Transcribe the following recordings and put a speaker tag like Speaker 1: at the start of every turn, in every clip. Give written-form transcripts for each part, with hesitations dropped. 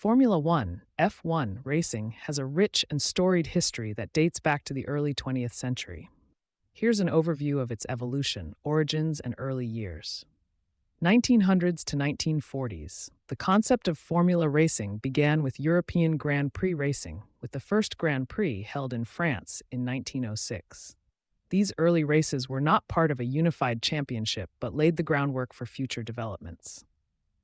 Speaker 1: Formula One, F1 racing has a rich and storied history that dates back to the early 20th century. Here's an overview of its evolution, origins, and early years. 1900s to 1940s. The concept of Formula racing began with European Grand Prix racing, with the first Grand Prix held in France in 1906. These early races were not part of a unified championship but laid the groundwork for future developments.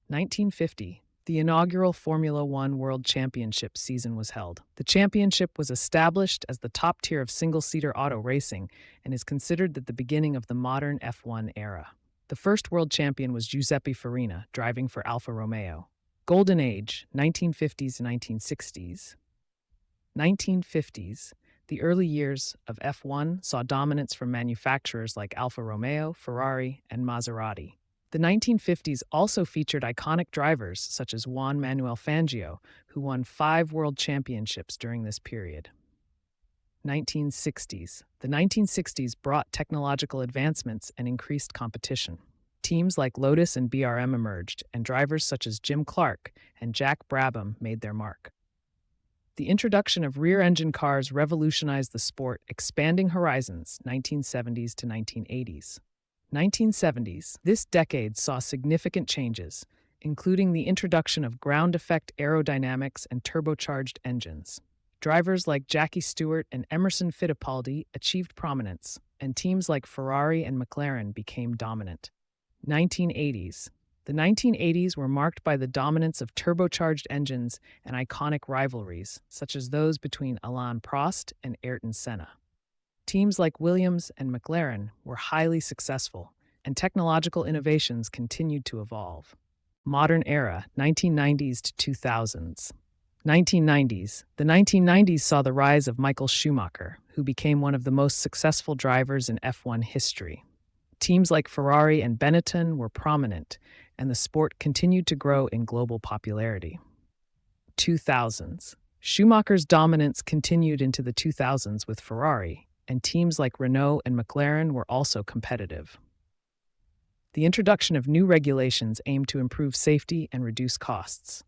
Speaker 1: 1950. The inaugural Formula One World Championship season was held. The championship was established as the top tier of single-seater auto racing and is considered the beginning of the modern F1 era. The first world champion was Giuseppe Farina, driving for Alfa Romeo. Golden Age, 1950s to 1960s. 1950s. The early years of F1 saw dominance from manufacturers like Alfa Romeo, Ferrari, and Maserati. The 1950s also featured iconic drivers such as Juan Manuel Fangio, who won 5 world championships during this period. 1960s. The 1960s brought technological advancements and increased competition. Teams like Lotus and BRM emerged, and drivers such as Jim Clark and Jack Brabham made their mark. The introduction of rear-engine cars revolutionized the sport, expanding horizons, 1970s to 1980s. 1970s. This decade saw significant changes, including the introduction of ground-effect aerodynamics and turbocharged engines. Drivers like Jackie Stewart and Emerson Fittipaldi achieved prominence, and teams like Ferrari and McLaren became dominant. 1980s. The 1980s were marked by the dominance of turbocharged engines and iconic rivalries, such as those between Alain Prost and Ayrton Senna. Teams like Williams and McLaren were highly successful, and technological innovations continued to evolve. Modern era, 1990s to 2000s. 1990s. The 1990s saw the rise of Michael Schumacher, who became one of the most successful drivers in F1 history. Teams like Ferrari and Benetton were prominent, and the sport continued to grow in global popularity. 2000s. Schumacher's dominance continued into the 2000s with Ferrari, and teams like Renault and McLaren were also competitive. The introduction of new regulations aimed to improve safety and reduce costs.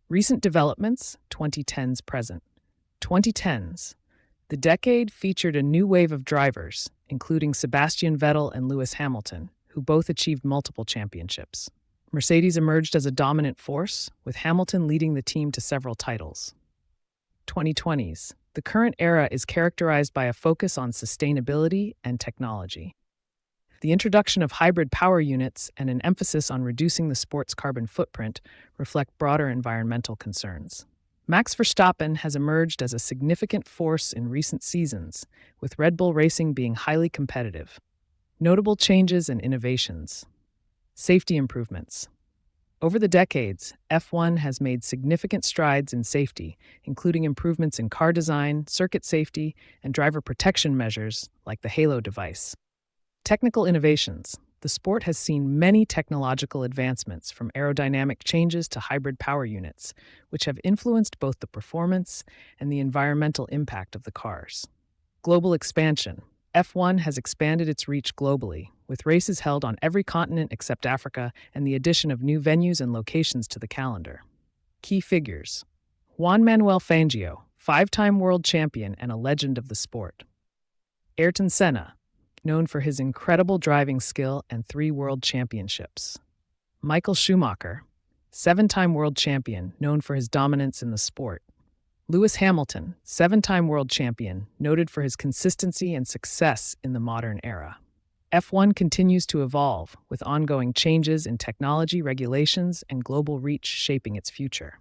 Speaker 1: Recent developments, 2010s present. 2010s. The decade featured a new wave of drivers, including Sebastian Vettel and Lewis Hamilton, who both achieved multiple championships. Mercedes emerged as a dominant force, with Hamilton leading the team to several titles. 2020s. The current era is characterized by a focus on sustainability and technology. The introduction of hybrid power units and an emphasis on reducing the sport's carbon footprint reflect broader environmental concerns. Max Verstappen has emerged as a significant force in recent seasons, with Red Bull Racing being highly competitive. Notable changes and innovations. Safety improvements. Over the decades, F1 has made significant strides in safety, including improvements in car design, circuit safety, and driver protection measures like the Halo device. Technical innovations. The sport has seen many technological advancements, from aerodynamic changes to hybrid power units, which have influenced both the performance and the environmental impact of the cars. Global expansion. F1 has expanded its reach globally, with races held on every continent except Africa and the addition of new venues and locations to the calendar. Key figures. Juan Manuel Fangio, 5-time world champion and a legend of the sport. Ayrton Senna, known for his incredible driving skill and 3 world championships. Michael Schumacher, 7-time world champion, known for his dominance in the sport. Lewis Hamilton, 7-time world champion, noted for his consistency and success in the modern era. F1 continues to evolve, with ongoing changes in technology, regulations, and global reach shaping its future.